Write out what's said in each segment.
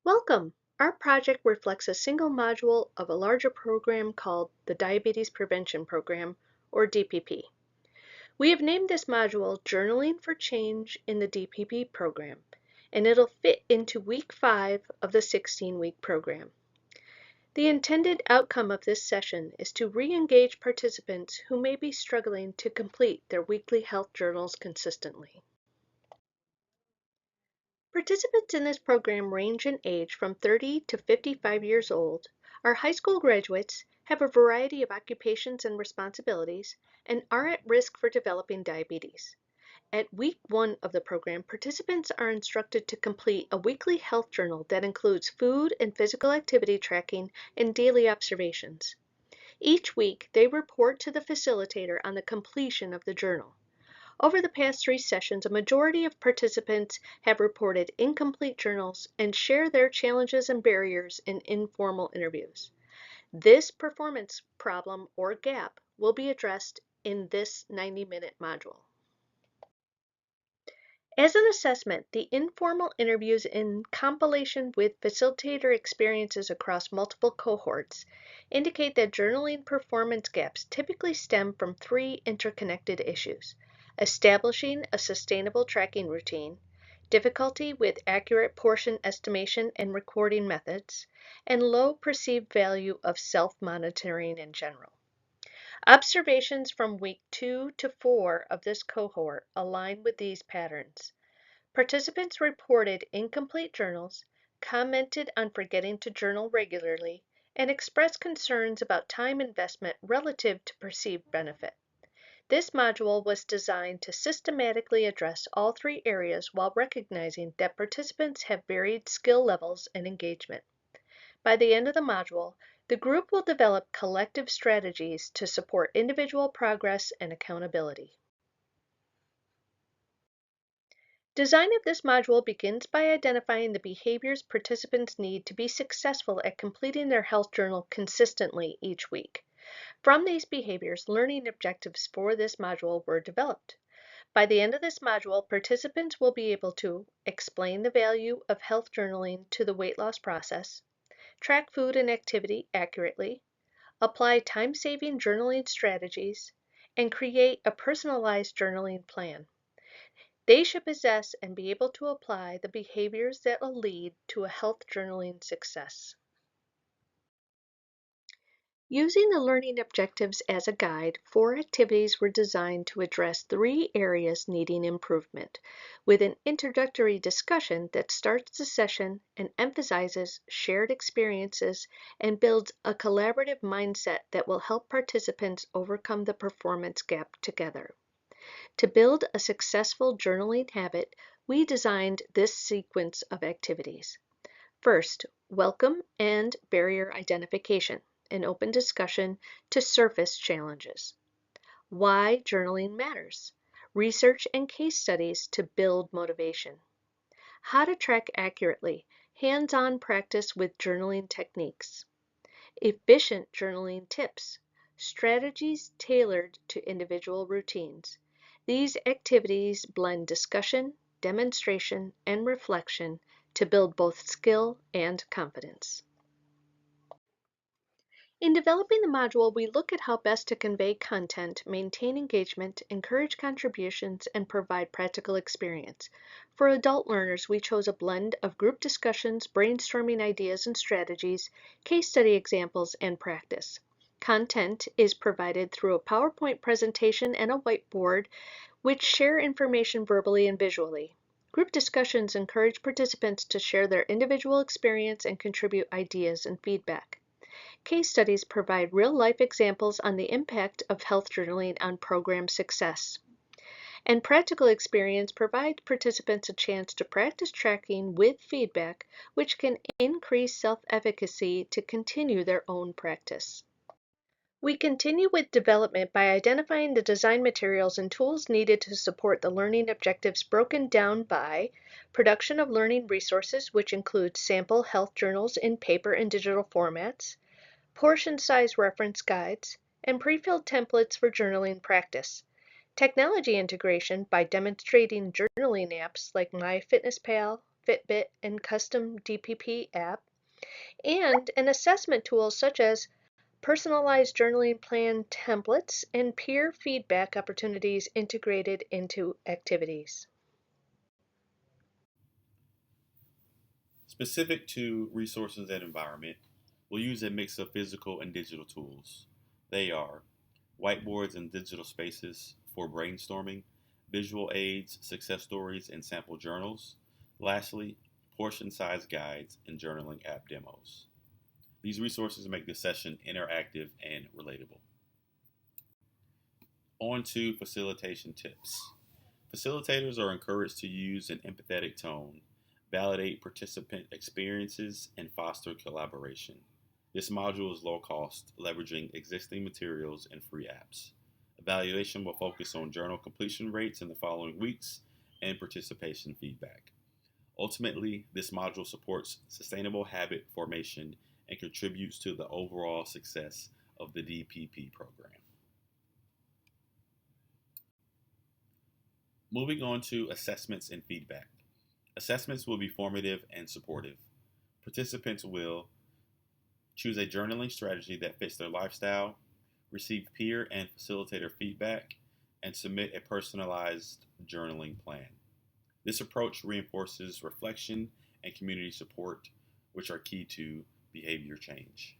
Welcome! Our project reflects a single module of a larger program called the Diabetes Prevention Program, or DPP. We have named this module Journaling for Change in the DPP program, and it'll fit into week 5 of the 16-week program. The intended outcome of this session is to re-engage participants who may be struggling to complete their weekly health journals consistently. Participants in this program range in age from 30 to 55 years old, are high school graduates, have a variety of occupations and responsibilities, and are at risk for developing diabetes. At week 1 of the program, participants are instructed to complete a weekly health journal that includes food and physical activity tracking and daily observations. Each week, they report to the facilitator on the completion of the journal. Over the past 3 sessions, a majority of participants have reported incomplete journals and share their challenges and barriers in informal interviews. This performance problem or gap will be addressed in this 90-minute module. As an assessment, the informal interviews in compilation with facilitator experiences across multiple cohorts indicate that journaling performance gaps typically stem from 3 interconnected issues: establishing a sustainable tracking routine, difficulty with accurate portion estimation and recording methods, and low perceived value of self-monitoring in general. Observations from week 2 to 4 of this cohort align with these patterns. Participants reported incomplete journals, commented on forgetting to journal regularly, and expressed concerns about time investment relative to perceived benefit. This module was designed to systematically address all 3 areas while recognizing that participants have varied skill levels and engagement. By the end of the module, the group will develop collective strategies to support individual progress and accountability. Design of this module begins by identifying the behaviors participants need to be successful at completing their health journal consistently each week. From these behaviors, learning objectives for this module were developed. By the end of this module, participants will be able to explain the value of health journaling to the weight loss process, track food and activity accurately, apply time-saving journaling strategies, and create a personalized journaling plan. They should possess and be able to apply the behaviors that will lead to a health journaling success. Using the learning objectives as a guide, 4 activities were designed to address 3 areas needing improvement, with an introductory discussion that starts the session and emphasizes shared experiences and builds a collaborative mindset that will help participants overcome the performance gap together. To build a successful journaling habit, we designed this sequence of activities. First, welcome and barrier identification, an open discussion to surface challenges. Why journaling matters, research and case studies to build motivation. How to track accurately, hands-on practice with journaling techniques. Efficient journaling tips, strategies tailored to individual routines. These activities blend discussion, demonstration, and reflection to build both skill and confidence. In developing the module, we look at how best to convey content, maintain engagement, encourage contributions, and provide practical experience. For adult learners, we chose a blend of group discussions, brainstorming ideas and strategies, case study examples, and practice. Content is provided through a PowerPoint presentation and a whiteboard, which share information verbally and visually. Group discussions encourage participants to share their individual experience and contribute ideas and feedback. Case studies provide real-life examples on the impact of health journaling on program success. And practical experience provides participants a chance to practice tracking with feedback, which can increase self-efficacy to continue their own practice. We continue with development by identifying the design materials and tools needed to support the learning objectives broken down by production of learning resources, which include sample health journals in paper and digital formats, portion size reference guides, and pre-filled templates for journaling practice. Technology integration by demonstrating journaling apps like MyFitnessPal, Fitbit, and custom DPP app, and an assessment tool such as personalized journaling plan templates and peer feedback opportunities integrated into activities. Specific to resources and environment, we'll use a mix of physical and digital tools. They are whiteboards and digital spaces for brainstorming, visual aids, success stories, and sample journals. Lastly, portion size guides and journaling app demos. These resources make the session interactive and relatable. On to facilitation tips. Facilitators are encouraged to use an empathetic tone, validate participant experiences, and foster collaboration. This module is low cost, leveraging existing materials and free apps. Evaluation will focus on journal completion rates in the following weeks and participation feedback. Ultimately, this module supports sustainable habit formation and contributes to the overall success of the DPP program. Moving on to assessments and feedback. Assessments will be formative and supportive. Participants will choose a journaling strategy that fits their lifestyle, receive peer and facilitator feedback, and submit a personalized journaling plan. This approach reinforces reflection and community support, which are key to behavior change.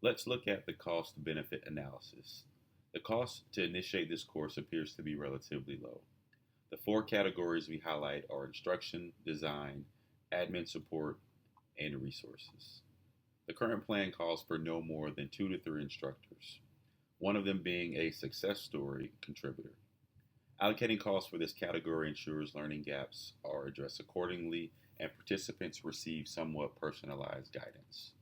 Let's look at the cost-benefit analysis. The cost to initiate this course appears to be relatively low. The four categories we highlight are instruction, design, admin support, and resources. The current plan calls for no more than 2 to 3 instructors, one of them being a success story contributor. Allocating costs for this category ensures learning gaps are addressed accordingly and participants receive somewhat personalized guidance.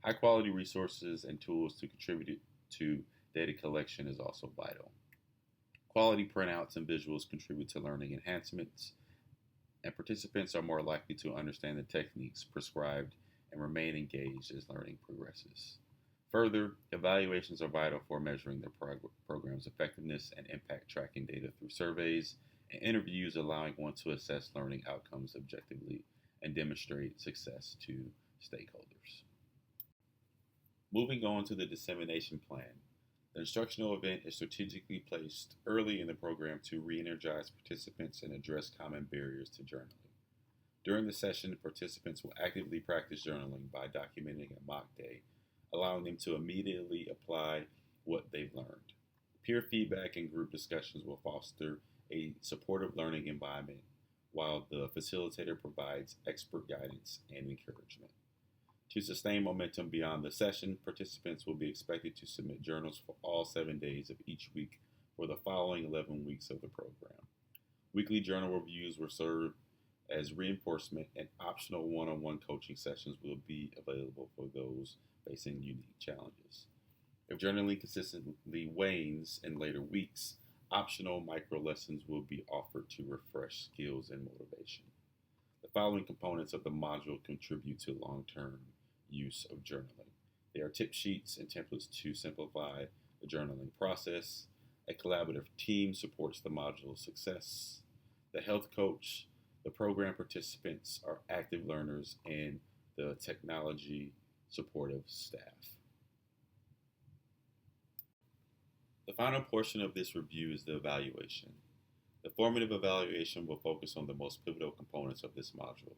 High quality resources and tools to contribute to data collection is also vital. Quality printouts and visuals contribute to learning enhancements, and participants are more likely to understand the techniques prescribed and remain engaged as learning progresses. Further, evaluations are vital for measuring the program's effectiveness and impact, tracking data through surveys and interviews, allowing one to assess learning outcomes objectively and demonstrate success to stakeholders. Moving on to the dissemination plan. The instructional event is strategically placed early in the program to re-energize participants and address common barriers to journaling. During the session, participants will actively practice journaling by documenting a mock day, allowing them to immediately apply what they've learned. Peer feedback and group discussions will foster a supportive learning environment, while the facilitator provides expert guidance and encouragement. To sustain momentum beyond the session, participants will be expected to submit journals for all 7 days of each week for the following 11 weeks of the program. Weekly journal reviews will serve as reinforcement, and optional one-on-one coaching sessions will be available for those facing unique challenges. If journaling consistently wanes in later weeks, optional micro lessons will be offered to refresh skills and motivation. The following components of the module contribute to long-term use of journaling. There are tip sheets and templates to simplify the journaling process. A collaborative team supports the module's success. The health coach, the program participants are active learners, and the technology supportive staff. The final portion of this review is the evaluation. The formative evaluation will focus on the most pivotal components of this module.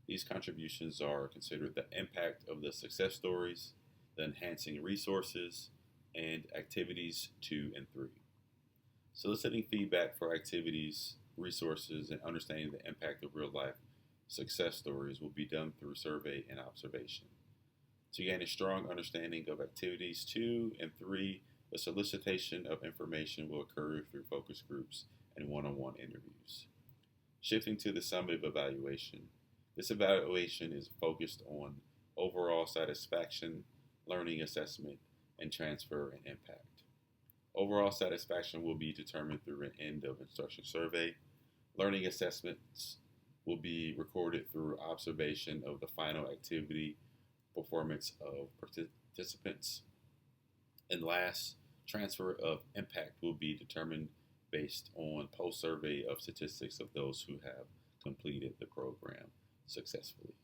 These contributions are considered the impact of the success stories, the enhancing resources, and activities 2 and 3. Soliciting feedback for activities, resources, and understanding the impact of real-life success stories will be done through survey and observation. To gain a strong understanding of activities 2 and 3, the solicitation of information will occur through focus groups and one-on-one interviews. Shifting to the summative evaluation, this evaluation is focused on overall satisfaction, learning assessment, and transfer and impact. Overall satisfaction will be determined through an end of instruction survey. Learning assessments will be recorded through observation of the final activity performance of participants. And last, transfer of impact will be determined based on post survey of statistics of those who have completed the program successfully.